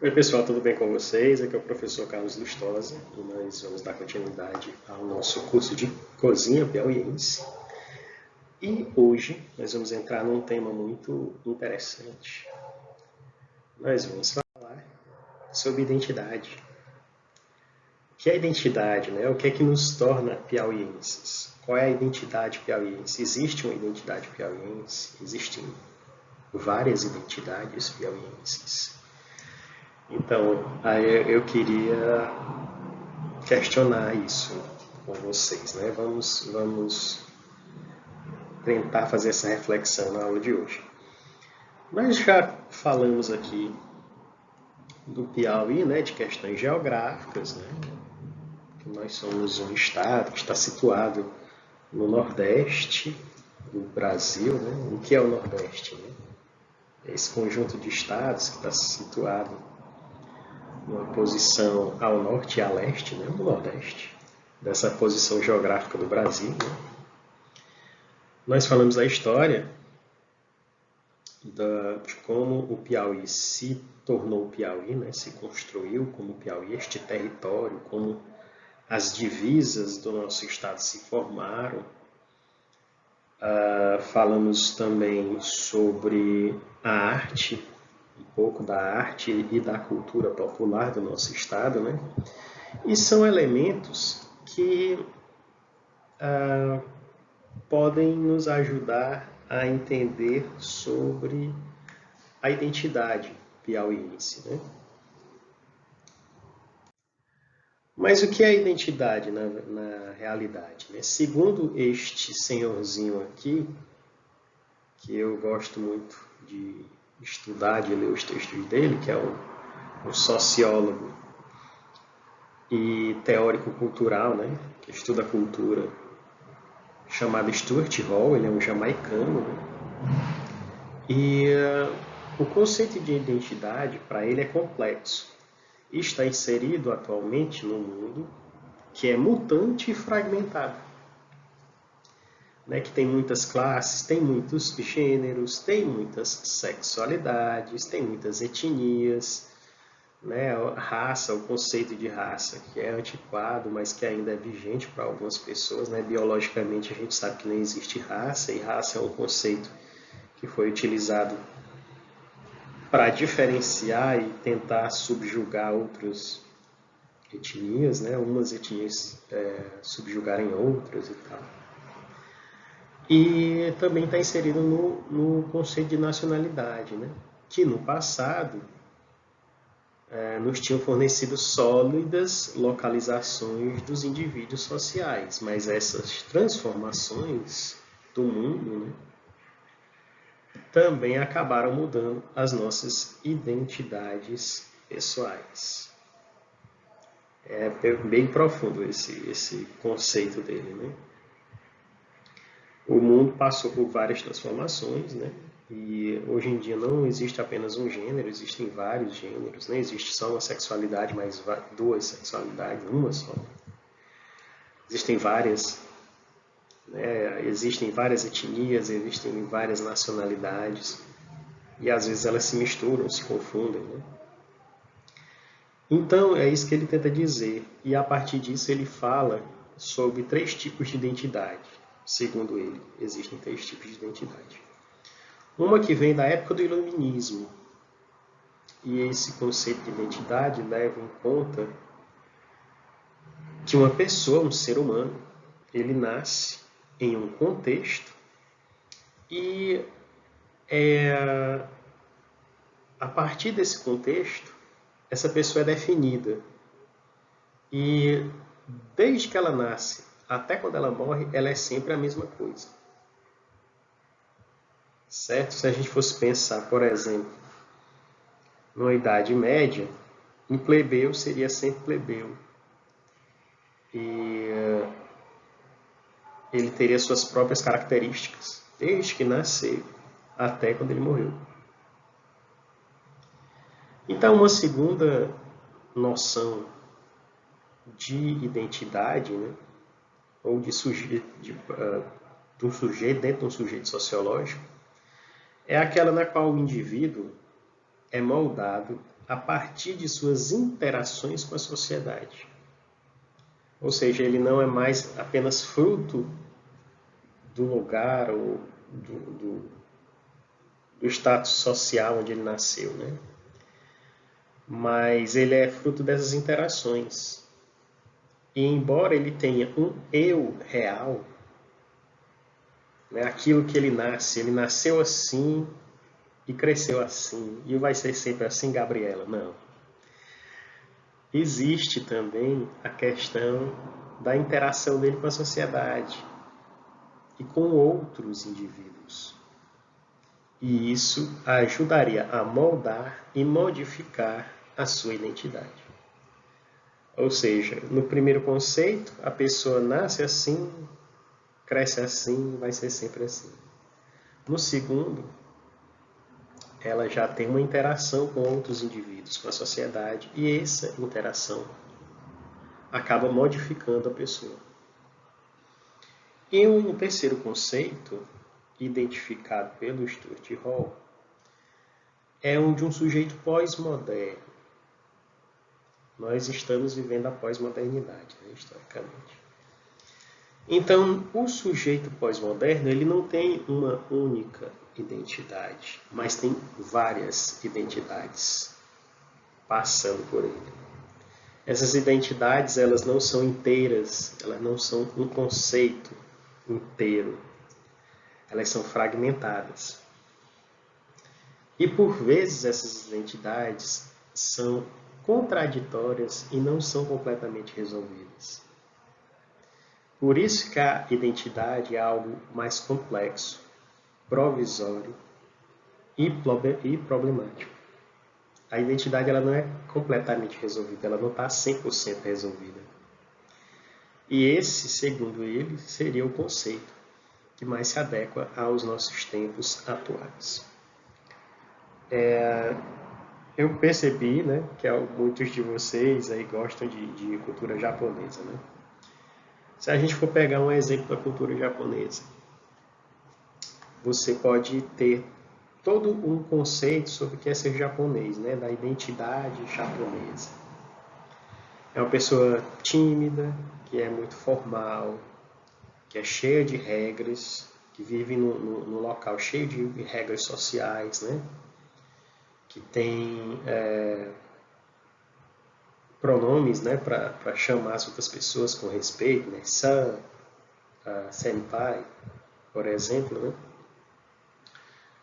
Oi pessoal, tudo bem com vocês? Aqui é o professor Carlos Lustosa e nós vamos dar continuidade ao nosso curso de cozinha piauiense. E hoje nós vamos entrar num tema muito interessante. Nós vamos falar sobre identidade. O que é identidade, né? O que é que nos torna piauienses? Qual é a identidade piauiense? Existe uma identidade piauiense? Existem várias identidades piauienses. Então, aí eu queria questionar isso com vocês, né? Vamos tentar fazer essa reflexão na aula de hoje. Nós já falamos aqui do Piauí, né, de questões geográficas, né? Que nós somos um estado que está situado no Nordeste do Brasil, né? O que é o Nordeste, né? É esse conjunto de estados que está situado numa posição ao norte e a leste, né? No Nordeste, dessa posição geográfica do Brasil, né? Nós falamos da história de como o Piauí se tornou Piauí, né? Se construiu como Piauí, este território, como as divisas do nosso estado se formaram. Falamos também sobre a arte, um pouco da arte e da cultura popular do nosso estado, né? E são elementos que podem nos ajudar a entender sobre a identidade piauiense, né? Mas o que é identidade na realidade, né? Segundo este senhorzinho aqui, que eu gosto muito de estudar, de ler os textos dele, que é um sociólogo e teórico cultural, né? Que estuda a cultura, chamado Stuart Hall, ele é um jamaicano, né? E o conceito de identidade para ele é complexo e está inserido atualmente no mundo que é mutante e fragmentado, né? Que tem muitas classes, tem muitos gêneros, tem muitas sexualidades, tem muitas etnias, né? A raça, o conceito de raça, que é antiquado, mas que ainda é vigente para algumas pessoas, né? Biologicamente a gente sabe que não existe raça, e raça é um conceito que foi utilizado para diferenciar e tentar subjugar outras etnias, né? Umas etnias subjugarem outras e tal. E também está inserido no conceito de nacionalidade, né? Que no passado nos tinham fornecido sólidas localizações dos indivíduos sociais, mas essas transformações do mundo, né, também acabaram mudando as nossas identidades pessoais. É bem profundo esse conceito dele, né? O mundo passou por várias transformações, né? E hoje em dia não existe apenas um gênero, existem vários gêneros, não existe só uma sexualidade, mas duas sexualidades, uma só. Existem várias, né? Existem várias etnias, existem várias nacionalidades, e às vezes elas se misturam, se confundem, né? Então é isso que ele tenta dizer, e a partir disso ele fala sobre três tipos de identidade. Segundo ele, existem três tipos de identidade. Uma que vem da época do iluminismo, e esse conceito de identidade leva em conta que uma pessoa, um ser humano, ele nasce em um contexto e a partir desse contexto, essa pessoa é definida. E desde que ela nasce até quando ela morre, ela é sempre a mesma coisa. Certo? Se a gente fosse pensar, por exemplo, numa Idade Média, um plebeu seria sempre plebeu. E ele teria suas próprias características, desde que nasceu até quando ele morreu. Então, uma segunda noção de identidade, né, ou de um sujeito dentro de um sujeito sociológico, é aquela na qual o indivíduo é moldado a partir de suas interações com a sociedade. Ou seja, ele não é mais apenas fruto do lugar ou do status social onde ele nasceu, né? Mas ele é fruto dessas interações. E embora ele tenha um eu real, né, aquilo que ele nasceu assim e cresceu assim, e vai ser sempre assim, Gabriela? Não. Existe também a questão da interação dele com a sociedade e com outros indivíduos. E isso ajudaria a moldar e modificar a sua identidade. Ou seja, no primeiro conceito, a pessoa nasce assim, cresce assim, vai ser sempre assim. No segundo, ela já tem uma interação com outros indivíduos, com a sociedade, e essa interação acaba modificando a pessoa. E um terceiro conceito, identificado pelo Stuart Hall, é o de um sujeito pós-moderno. Nós estamos vivendo a pós-modernidade, né, historicamente. Então, o sujeito pós-moderno ele não tem uma única identidade, mas tem várias identidades passando por ele. Essas identidades elas não são inteiras, elas não são um conceito inteiro, elas são fragmentadas. E por vezes essas identidades são contraditórias e não são completamente resolvidas. Por isso que a identidade é algo mais complexo, provisório e problemático. A identidade ela não é completamente resolvida, ela não está 100% resolvida. E esse, segundo ele, seria o conceito que mais se adequa aos nossos tempos atuais. Eu percebi, né, que muitos de vocês aí gostam de cultura japonesa, né? Se a gente for pegar um exemplo da cultura japonesa, você pode ter todo um conceito sobre o que é ser japonês, né? Da identidade japonesa. É uma pessoa tímida, que é muito formal, que é cheia de regras, que vive num local cheio de regras sociais, né? Que tem pronomes, né, para chamar as outras pessoas com respeito, né? San, senpai, por exemplo, né?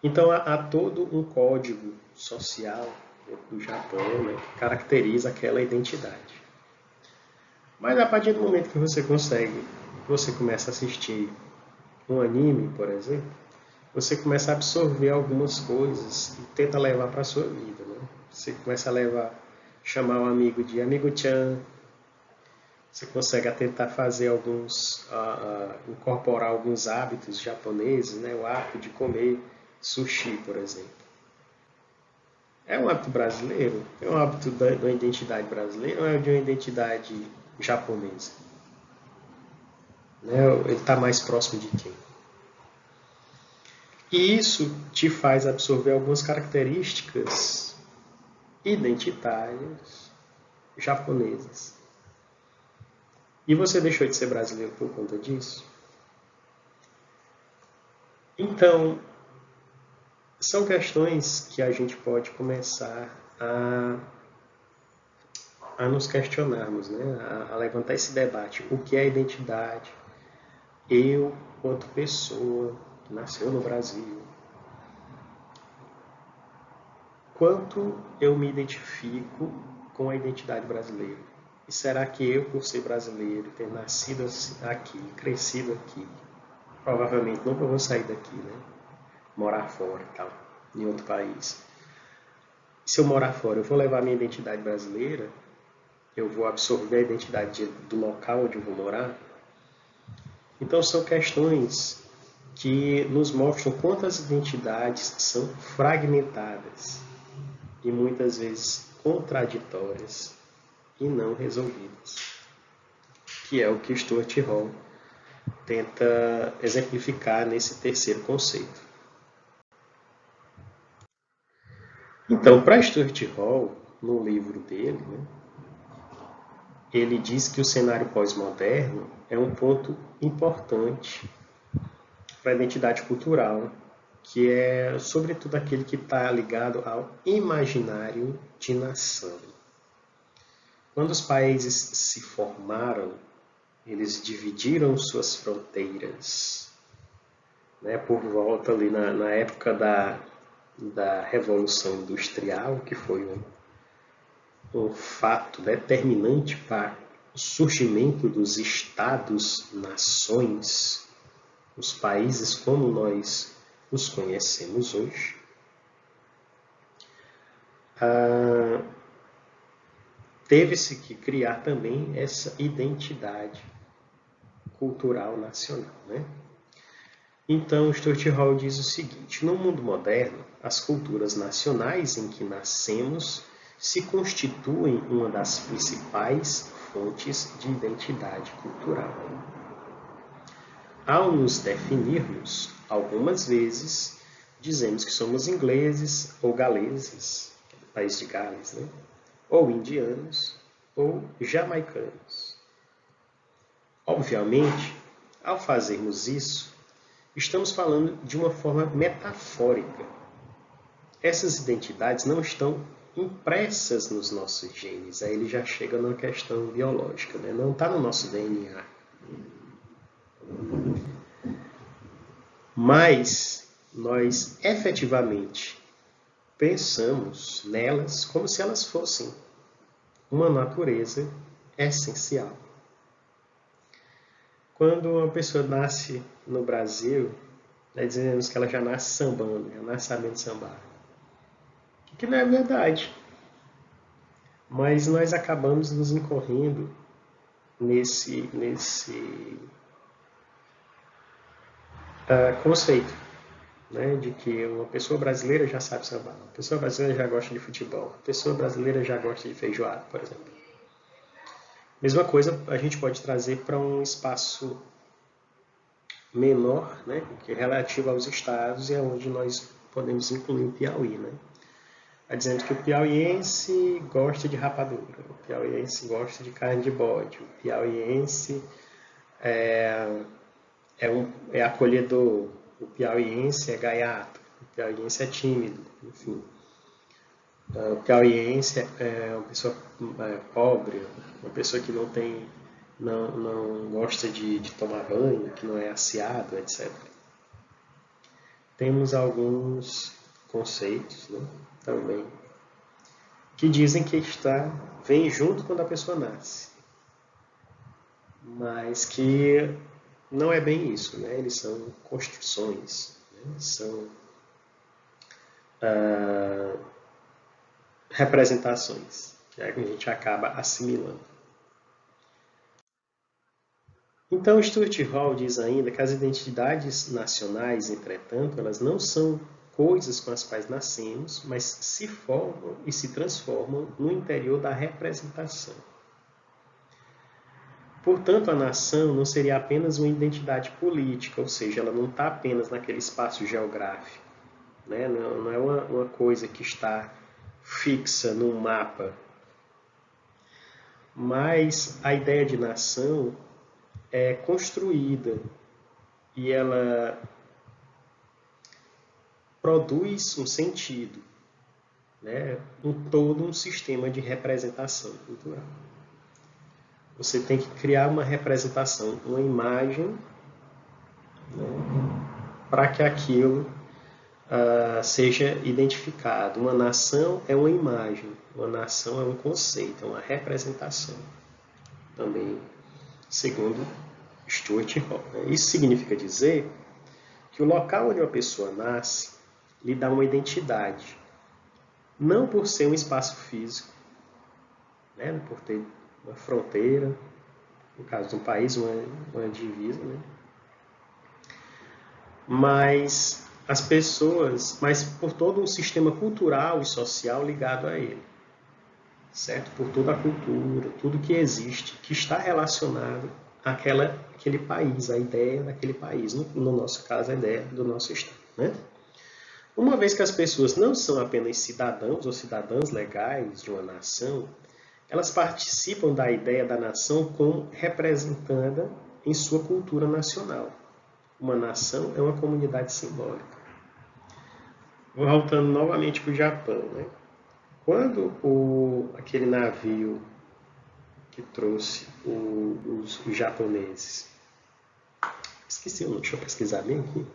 Então há todo um código social do Japão, né, que caracteriza aquela identidade. Mas a partir do momento que você começa a assistir um anime, por exemplo, você começa a absorver algumas coisas e tenta levar para a sua vida, né? Você começa a chamar um amigo de amigo-chan, você consegue tentar fazer incorporar alguns hábitos japoneses, né? O hábito de comer sushi, por exemplo. É um hábito brasileiro? É um hábito da identidade brasileira ou é de uma identidade japonesa? Né? Ele está mais próximo de quem? E isso te faz absorver algumas características identitárias japonesas. E você deixou de ser brasileiro por conta disso? Então, são questões que a gente pode começar a nos questionarmos, né? A levantar esse debate. O que é identidade? Eu, quanto pessoa que nasceu no Brasil, quanto eu me identifico com a identidade brasileira? E será que eu, por ser brasileiro, ter nascido aqui, crescido aqui, provavelmente nunca vou sair daqui, né? Morar fora e tal, em outro país. Se eu morar fora, eu vou levar a minha identidade brasileira? Eu vou absorver a identidade do local onde eu vou morar? Então são questões que nos mostram quantas identidades são fragmentadas e muitas vezes contraditórias e não resolvidas, que é o que Stuart Hall tenta exemplificar nesse terceiro conceito. Então, para Stuart Hall, no livro dele, né, ele diz que o cenário pós-moderno é um ponto importante para a identidade cultural, que é, sobretudo, aquele que está ligado ao imaginário de nação. Quando os países se formaram, eles dividiram suas fronteiras, né, por volta ali na época da Revolução Industrial, que foi um fato determinante para o surgimento dos estados-nações, os países como nós os conhecemos hoje. Teve-se que criar também essa identidade cultural nacional, né? Então, Stuart Hall diz o seguinte: no mundo moderno, as culturas nacionais em que nascemos se constituem uma das principais fontes de identidade cultural. Ao nos definirmos, algumas vezes dizemos que somos ingleses ou galeses, país de Gales, né? Ou indianos ou jamaicanos. Obviamente, ao fazermos isso, estamos falando de uma forma metafórica. Essas identidades não estão impressas nos nossos genes. Aí ele já chega numa questão biológica, né? Não está no nosso DNA. Mas nós efetivamente pensamos nelas como se elas fossem uma natureza essencial. Quando uma pessoa nasce no Brasil, nós dizemos que ela já nasce sambando, já nasce sabendo sambar. O que não é verdade. Mas nós acabamos nos incorrendo nesse conceito, né, de que uma pessoa brasileira já sabe sambar, uma pessoa brasileira já gosta de futebol, uma pessoa brasileira já gosta de feijoada, por exemplo. Mesma coisa a gente pode trazer para um espaço menor, né, que é relativo aos estados, e é onde nós podemos incluir o Piauí, né? Está dizendo que o piauiense gosta de rapadura, o piauiense gosta de carne de bode, o piauiense é acolhedor, o piauiense é gaiato, o piauiense é tímido, enfim. O piauiense é uma pessoa pobre, uma pessoa que não gosta de tomar banho, que não é aciado, etc. Temos alguns conceitos, né, também, que dizem que vem junto quando a pessoa nasce, mas que não é bem isso, né? Eles são construções, né? São representações que a gente acaba assimilando. Então, Stuart Hall diz ainda que as identidades nacionais, entretanto, elas não são coisas com as quais nascemos, mas se formam e se transformam no interior da representação. Portanto, a nação não seria apenas uma identidade política, ou seja, ela não está apenas naquele espaço geográfico, né? Não é uma coisa que está fixa num mapa. Mas a ideia de nação é construída e ela produz um sentido, né? Todo um sistema de representação cultural. Você tem que criar uma representação, uma imagem, né, para que aquilo seja identificado. Uma nação é uma imagem, uma nação é um conceito, é uma representação. Também, segundo Stuart Hall. Isso significa dizer que o local onde uma pessoa nasce lhe dá uma identidade. Não por ser um espaço físico, né, por ter uma fronteira, no caso de um país, uma divisa, né, mas por todo um sistema cultural e social ligado a ele, certo? Por toda a cultura, tudo que existe, que está relacionado àquele país, a ideia daquele país, no nosso caso, a ideia do nosso Estado, né? Uma vez que as pessoas não são apenas cidadãos ou cidadãs legais de uma nação, elas participam da ideia da nação como representada em sua cultura nacional. Uma nação é uma comunidade simbólica. Voltando novamente para o Japão, né? Quando aquele navio que trouxe os japoneses, esqueci o nome, deixa eu pesquisar bem aqui.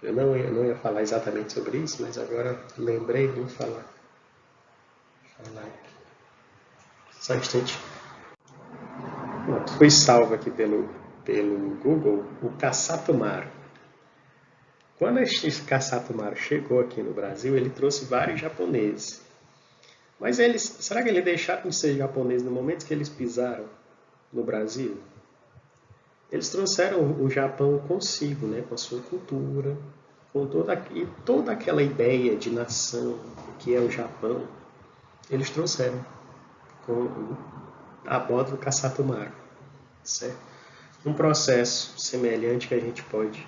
Eu não ia falar exatamente sobre isso, mas agora lembrei, vou falar aqui. Só um instante. Foi salvo aqui pelo Google o Kasatomaru. Quando este Kasatomaru chegou aqui no Brasil, ele trouxe vários japoneses. Mas será que eles deixaram de ser japoneses no momento que eles pisaram no Brasil? Eles trouxeram o Japão consigo, né, com a sua cultura, com toda aquela ideia de nação que é o Japão, eles trouxeram a bordo do Kasatomaru, certo? Um processo semelhante que a gente pode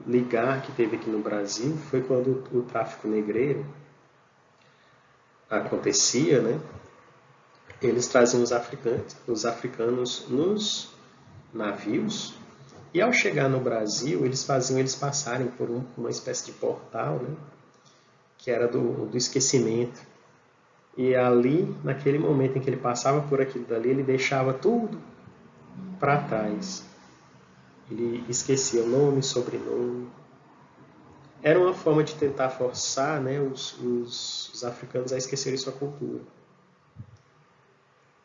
ligar, que teve aqui no Brasil, foi quando o tráfico negreiro acontecia, né? Eles traziam os africanos nos navios, e ao chegar no Brasil, eles faziam eles passarem por uma espécie de portal, né? Que era do esquecimento. E ali, naquele momento em que ele passava por aquilo dali, ele deixava tudo para trás. Ele esquecia o nome, sobrenome. Era uma forma de tentar forçar, né, os africanos a esquecerem sua cultura.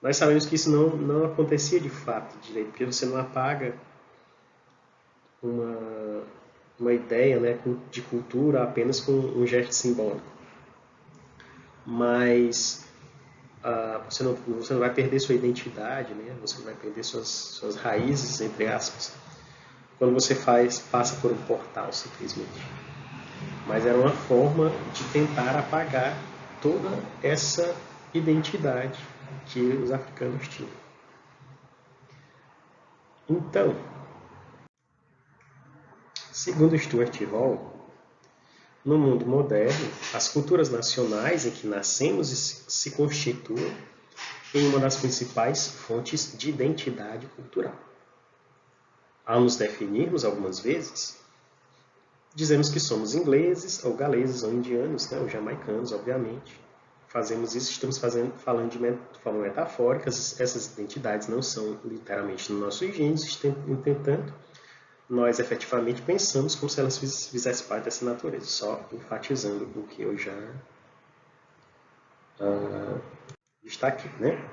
Nós sabemos que isso não acontecia de fato, direito, porque você não apaga uma ideia, né, de cultura apenas com um gesto simbólico. Mas você não vai perder sua identidade, né? Você não vai perder suas raízes, entre aspas, quando você passa por um portal, simplesmente. Mas era uma forma de tentar apagar toda essa identidade que os africanos tinham. Então, segundo Stuart Hall, no mundo moderno, as culturas nacionais em que nascemos se constituem em uma das principais fontes de identidade cultural. Ao nos definirmos algumas vezes, dizemos que somos ingleses, ou galeses, ou indianos, né, ou jamaicanos, obviamente. Fazemos isso, estamos falando de forma metafórica, essas identidades não são literalmente no nosso genes, entretanto, nós efetivamente pensamos como se elas fizessem parte dessa natureza, só enfatizando o que eu já destaquei, né?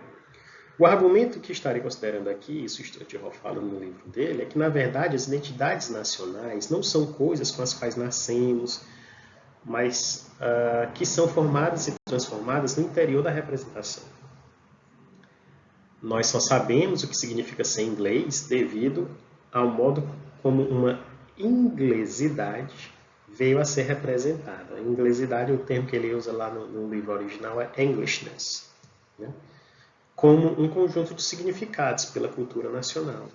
O argumento que estarei considerando aqui, isso Stuart Hall fala no livro dele, é que, na verdade, as identidades nacionais não são coisas com as quais nascemos, mas que são formadas e transformadas no interior da representação. Nós só sabemos o que significa ser inglês devido ao modo como uma inglesidade veio a ser representada. A inglesidade, o termo que ele usa lá no livro original é Englishness, né? Como um conjunto de significados pela cultura nacional.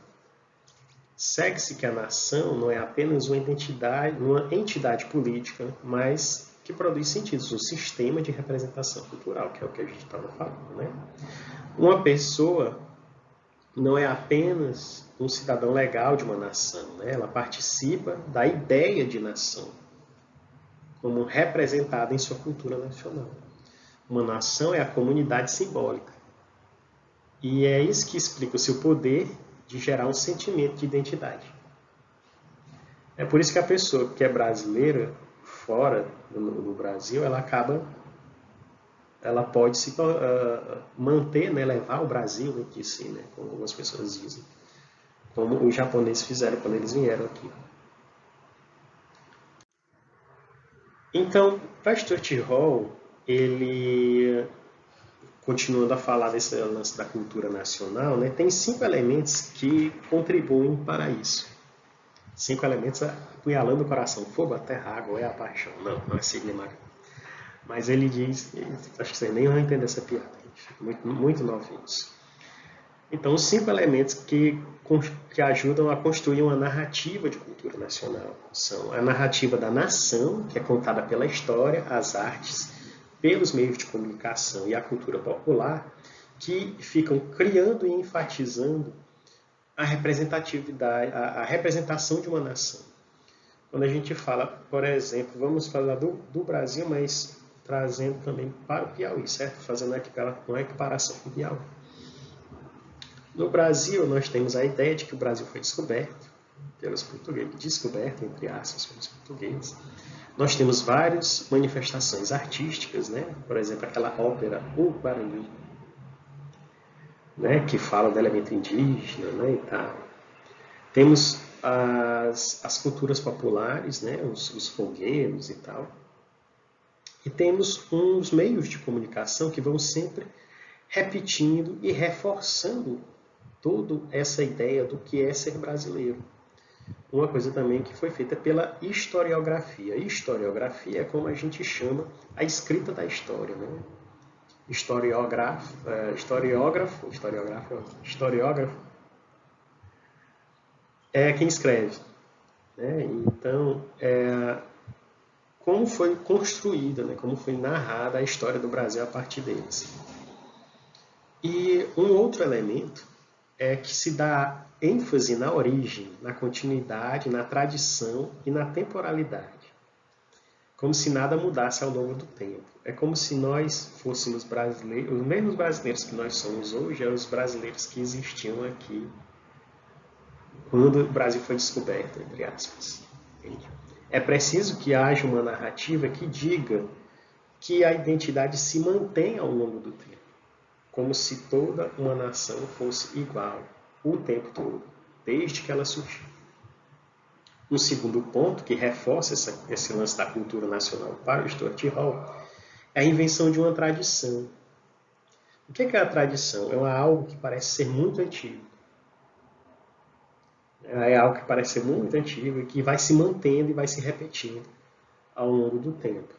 Segue-se que a nação não é apenas uma entidade política, mas que produz sentidos, um sistema de representação cultural, que é o que a gente estava falando, né? Uma pessoa não é apenas um cidadão legal de uma nação, né? Ela participa da ideia de nação, como representada em sua cultura nacional. Uma nação é a comunidade simbólica. E é isso que explica o seu poder de gerar um sentimento de identidade. É por isso que a pessoa que é brasileira, fora do Brasil, ela pode se manter, né, levar o Brasil dentro de si, né, como algumas pessoas dizem, como os japoneses fizeram quando eles vieram aqui. Então, para Stuart Hall, ele, continuando a falar desse lance da cultura nacional, né, tem 5 elementos que contribuem para isso. 5 elementos apunhalando o coração: fogo, a terra, a água é a paixão. Não é Sidney Magal. Mas ele diz, acho que vocês nem vão entender essa piada, gente. Muito, muito novinhos. Então, os 5 elementos que ajudam a construir uma narrativa de cultura nacional são a narrativa da nação, que é contada pela história, as artes, pelos meios de comunicação e a cultura popular, que ficam criando e enfatizando a representatividade, a representação de uma nação. Quando a gente fala, por exemplo, vamos falar do Brasil, mas trazendo também para o Piauí, certo? Fazendo uma equiparação com o Piauí. No Brasil, nós temos a ideia de que o Brasil foi descoberto pelos portugueses, descoberto, entre aspas, pelos portugueses. Nós temos várias manifestações artísticas, né? Por exemplo, aquela ópera O Guarani, né? Que fala do elemento indígena, né? E tal. Temos as culturas populares, né? Os folguedos e tal. E temos uns meios de comunicação que vão sempre repetindo e reforçando toda essa ideia do que é ser brasileiro. Uma coisa também que foi feita pela historiografia. Historiografia é como a gente chama a escrita da história, né? Historiógrafo é quem escreve, né? Então, como foi construída, né? Como foi narrada a história do Brasil a partir deles. E um outro elemento é que se dá ênfase na origem, na continuidade, na tradição e na temporalidade. Como se nada mudasse ao longo do tempo. É como se nós fôssemos brasileiros, os mesmos brasileiros que nós somos hoje, eram os brasileiros que existiam aqui quando o Brasil foi descoberto, entre aspas. É preciso que haja uma narrativa que diga que a identidade se mantém ao longo do tempo, como se toda uma nação fosse igual o tempo todo, desde que ela surgiu. Um segundo ponto que reforça esse lance da cultura nacional para o Stuart Hall é a invenção de uma tradição. O que é a tradição? É algo que parece ser muito antigo. É algo que parece ser muito antigo e que vai se mantendo e vai se repetindo ao longo do tempo.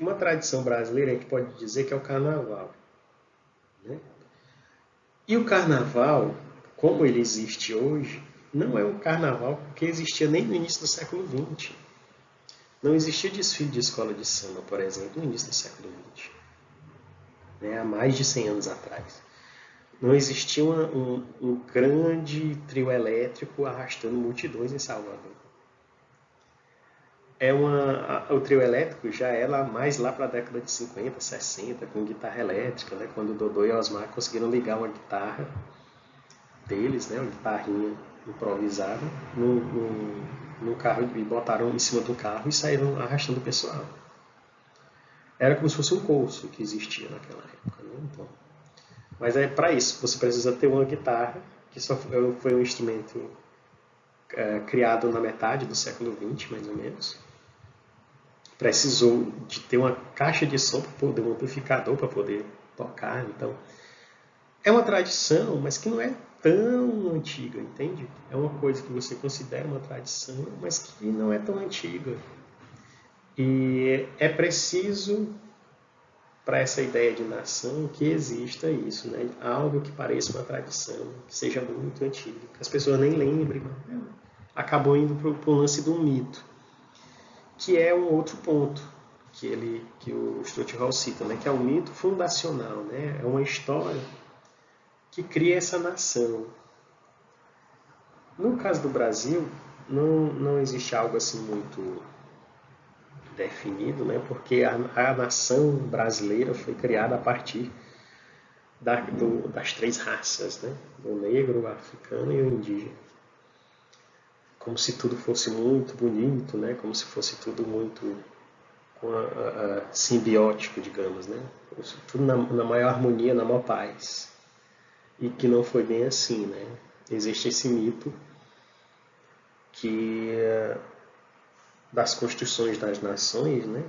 Uma tradição brasileira a gente pode dizer que é o carnaval, né? E o carnaval, como ele existe hoje, não é um carnaval que existia nem no início do século XX. Não existia desfile de escola de samba, por exemplo, no início do século XX. Há mais de 100 anos atrás. Não existia um grande trio elétrico arrastando multidões em Salvador. O trio elétrico já é mais lá para a década de 50, 60, com guitarra elétrica, né? Quando o Dodô e o Osmar conseguiram ligar uma guitarra deles, né? Uma guitarrinha improvisada, no carro e botaram em cima do carro e saíram arrastando o pessoal. Era como se fosse um curso que existia naquela época, né? Então, mas para isso você precisa ter uma guitarra, que só foi um instrumento criado na metade do século XX, mais ou menos. Precisou de ter uma caixa de som para poder, um amplificador para poder tocar. Então, é uma tradição, mas que não é tão antiga, entende? É uma coisa que você considera uma tradição, mas que não é tão antiga. E é preciso, para essa ideia de nação, que exista isso, né? Algo que pareça uma tradição, que seja muito antiga, que as pessoas nem lembrem, mas acabou indo para o lance do mito, que é um outro ponto que o Stuart Hall cita, né? Que é o mito fundacional, né? É uma história que cria essa nação. No caso do Brasil, não existe algo assim muito definido, né? Porque a nação brasileira foi criada a partir das 3 raças, né? O negro, o africano e o indígena. Como se tudo fosse muito bonito, né? Como se fosse tudo muito simbiótico, digamos, né? Tudo na maior harmonia, na maior paz. E que não foi bem assim, né? Existe esse mito que das construções das nações, né?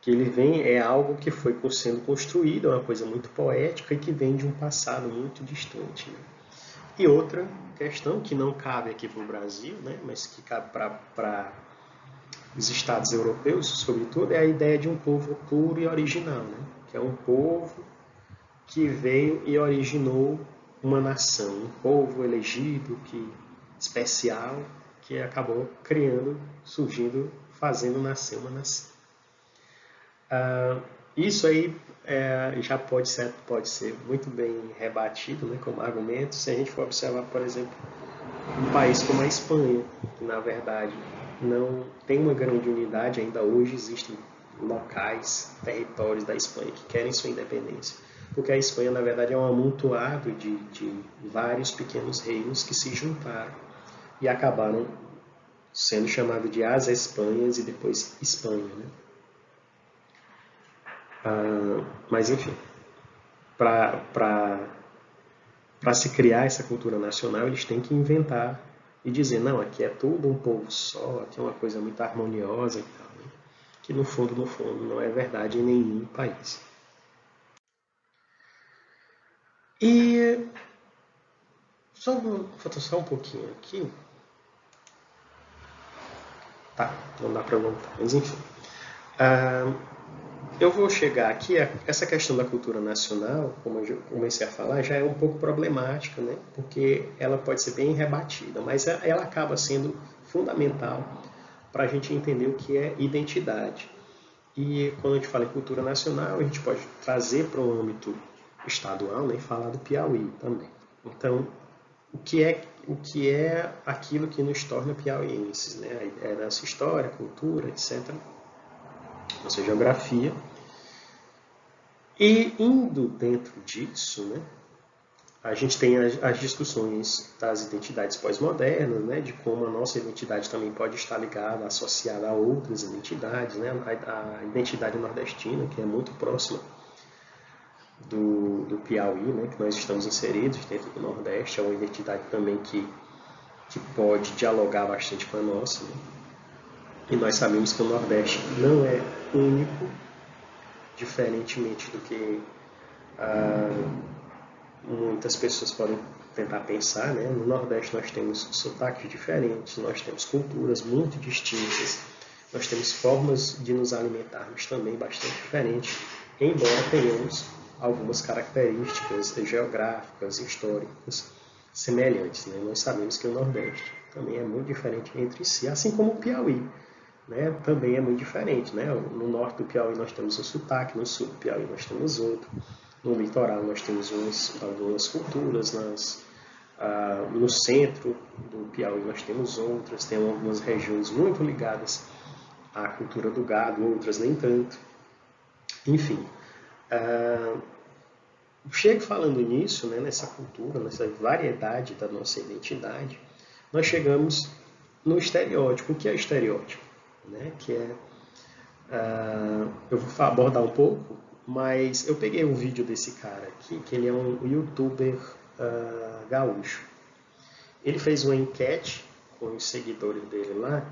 Que ele é algo que foi sendo construído, é uma coisa muito poética e que vem de um passado muito distante, né? E outra questão que não cabe aqui para o Brasil, né? Mas que cabe para os estados europeus, sobretudo, é a ideia de um povo puro e original, né? Que é um povo que veio e originou uma nação, um povo elegido, especial, que acabou criando, surgindo, fazendo nascer uma nação. Isso aí já pode ser muito bem rebatido, né, como argumento, se a gente for observar, por exemplo, um país como a Espanha, que na verdade não tem uma grande unidade, ainda hoje existem locais, territórios da Espanha que querem sua independência, porque a Espanha na verdade é um amontoado de vários pequenos reinos que se juntaram e acabaram sendo chamados de as Espanhas e depois Espanha, né? Mas enfim, para se criar essa cultura nacional, eles têm que inventar e dizer, não, aqui é tudo um povo só, aqui é uma coisa muito harmoniosa e tal, né? Que no fundo, não é verdade em nenhum país. E falta só um pouquinho aqui. Tá, não dá para voltar, mas enfim. Eu vou chegar aqui, essa questão da cultura nacional, como eu comecei a falar, já é um pouco problemática, né? Porque ela pode ser bem rebatida, mas ela acaba sendo fundamental para a gente entender o que é identidade. E quando a gente fala em cultura nacional, a gente pode trazer para o âmbito estadual, né, e falar do Piauí também. Então, o que é aquilo que nos torna piauienses, né? É nossa história, cultura, etc. Nossa geografia. E indo dentro disso, né, a gente tem as discussões das identidades pós-modernas, né, de como a nossa identidade também pode estar ligada, associada a outras identidades, né, a identidade nordestina, que é muito próxima do Piauí, né, que nós estamos inseridos dentro do Nordeste, é uma identidade também que pode dialogar bastante com a nossa. Né? E nós sabemos que o Nordeste não é único, diferentemente do que muitas pessoas podem tentar pensar, né? No Nordeste nós temos sotaques diferentes, nós temos culturas muito distintas, nós temos formas de nos alimentarmos também bastante diferentes, embora tenhamos algumas características geográficas, históricas semelhantes. Né? Nós sabemos que o Nordeste também é muito diferente entre si, assim como o Piauí. Né, também é muito diferente. Né? No norte do Piauí nós temos um sotaque, no sul do Piauí nós temos outro. No litoral nós temos algumas culturas, no centro do Piauí nós temos outras, tem algumas regiões muito ligadas à cultura do gado, outras nem tanto. Enfim, chego falando nisso, né, nessa cultura, nessa variedade da nossa identidade, nós chegamos no estereótipo. O que é estereótipo? Né? Que é, eu vou abordar um pouco, mas eu peguei um vídeo desse cara aqui, que ele é um youtuber gaúcho. Ele fez uma enquete com os seguidores dele lá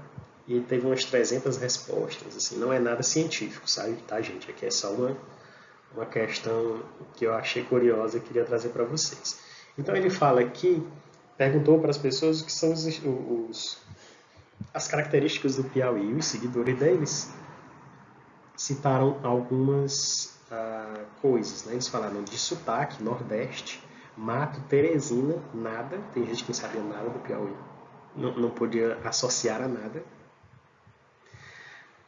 e teve umas 300 respostas. Assim, não é nada científico, sabe? Tá, gente? Aqui é só uma questão que eu achei curiosa e queria trazer para vocês. Então ele fala aqui, perguntou para as pessoas o que são as características do Piauí. Os seguidores deles citaram algumas coisas. Né? Eles falaram de sotaque, Nordeste, mato, Teresina, nada. Tem gente que não sabia nada do Piauí. Não podia associar a nada.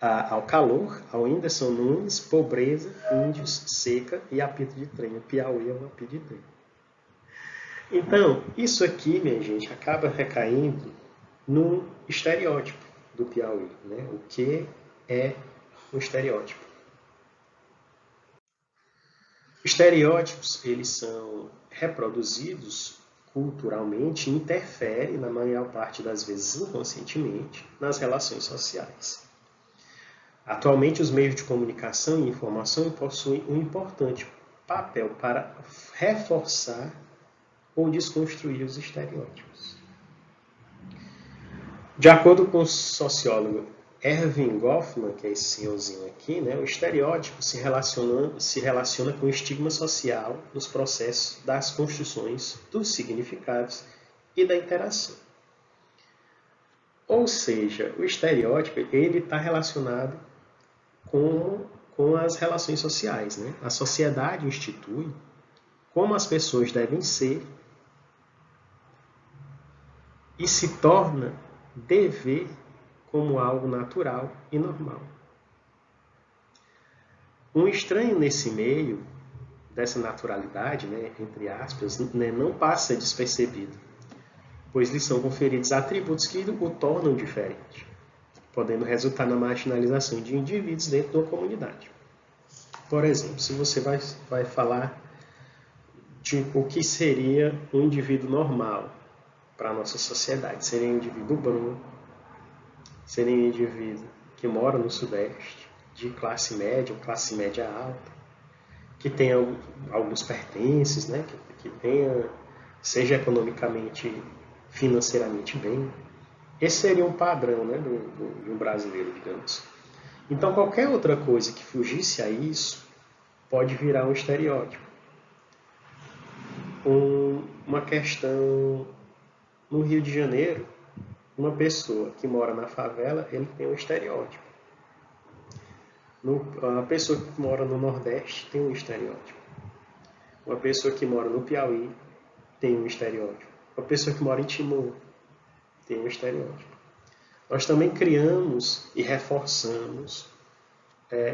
Ao calor, ao Whindersson Nunes, pobreza, índios, seca e apito de trem. O Piauí é um apito de trem. Então, isso aqui, minha gente, acaba recaindo no estereótipo do Piauí. Né? O que é um estereótipo? Estereótipos, eles são reproduzidos culturalmente e interferem, na maior parte das vezes inconscientemente, nas relações sociais. Atualmente, os meios de comunicação e informação possuem um importante papel para reforçar ou desconstruir os estereótipos. De acordo com o sociólogo Erving Goffman, que é esse senhorzinho aqui, né, o estereótipo se relaciona com o estigma social nos processos das construções dos significados e da interação. Ou seja, o estereótipo ele está relacionado com as relações sociais. Né? A sociedade institui como as pessoas devem ser e se torna dever como algo natural e normal. Um estranho nesse meio, dessa naturalidade, né, entre aspas, né, não passa despercebido, pois lhe são conferidos atributos que o tornam diferente, podendo resultar na marginalização de indivíduos dentro de uma comunidade. Por exemplo, se você vai falar de o que seria um indivíduo normal para a nossa sociedade, seria um indivíduo branco, seria um indivíduo que mora no Sudeste, de classe média ou classe média alta, que tenha alguns pertences, né, que tenha, seja economicamente, financeiramente bem. Esse seria um padrão, né, de um brasileiro, digamos. Então, qualquer outra coisa que fugisse a isso pode virar um estereótipo. Uma questão no Rio de Janeiro, uma pessoa que mora na favela, ele tem um estereótipo. A pessoa que mora no Nordeste tem um estereótipo. Uma pessoa que mora no Piauí tem um estereótipo. Uma pessoa que mora em Timor tem um estereótipo. Nós também criamos e reforçamos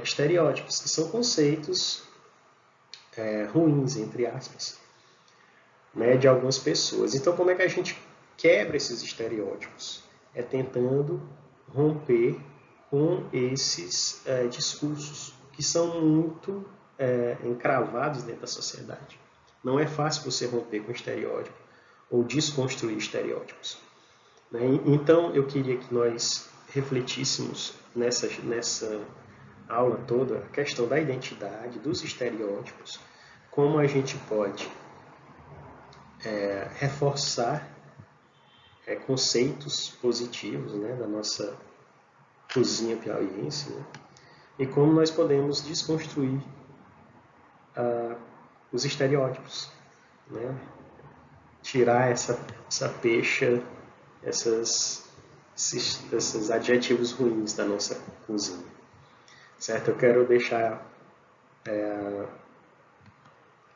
estereótipos, que são conceitos ruins, entre aspas, né, de algumas pessoas. Então, como é que a gente quebra esses estereótipos? É tentando romper com esses discursos que são muito encravados dentro da sociedade. Não é fácil você romper com estereótipo ou desconstruir estereótipos. Né? Então, eu queria que nós refletíssemos nessa aula toda a questão da identidade, dos estereótipos, como a gente pode reforçar conceitos positivos, né, da nossa cozinha piauiense, né, e como nós podemos desconstruir os estereótipos, né, tirar essa peixa, esses adjetivos ruins da nossa cozinha. Certo? Eu quero deixar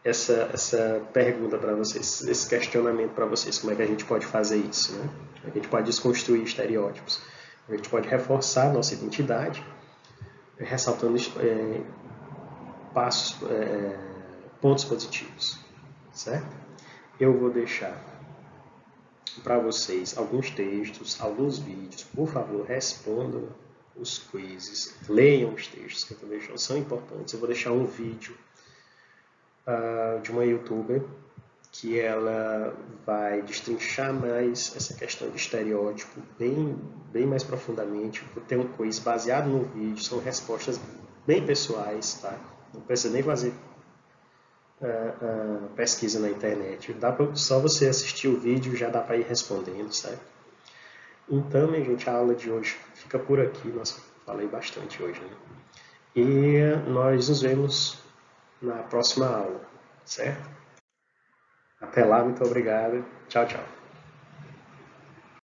essa pergunta para vocês, esse questionamento para vocês, como é que a gente pode fazer isso, né? A gente pode desconstruir estereótipos, a gente pode reforçar a nossa identidade, ressaltando pontos positivos, certo? Eu vou deixar para vocês alguns textos, alguns vídeos, por favor, respondam os quizzes, leiam os textos que eu estou deixando, são importantes. Eu vou deixar um vídeo de uma youtuber que ela vai destrinchar mais essa questão de estereótipo bem mais profundamente. Vou ter um quiz baseado no vídeo, são respostas bem pessoais, tá? Não precisa nem fazer pesquisa na internet. Só você assistir o vídeo já dá para ir respondendo, certo? Então, minha gente, a aula de hoje fica por aqui. Nossa, falei bastante hoje, né? E nós nos vemos na próxima aula, certo? Até lá, muito obrigado. Tchau, tchau.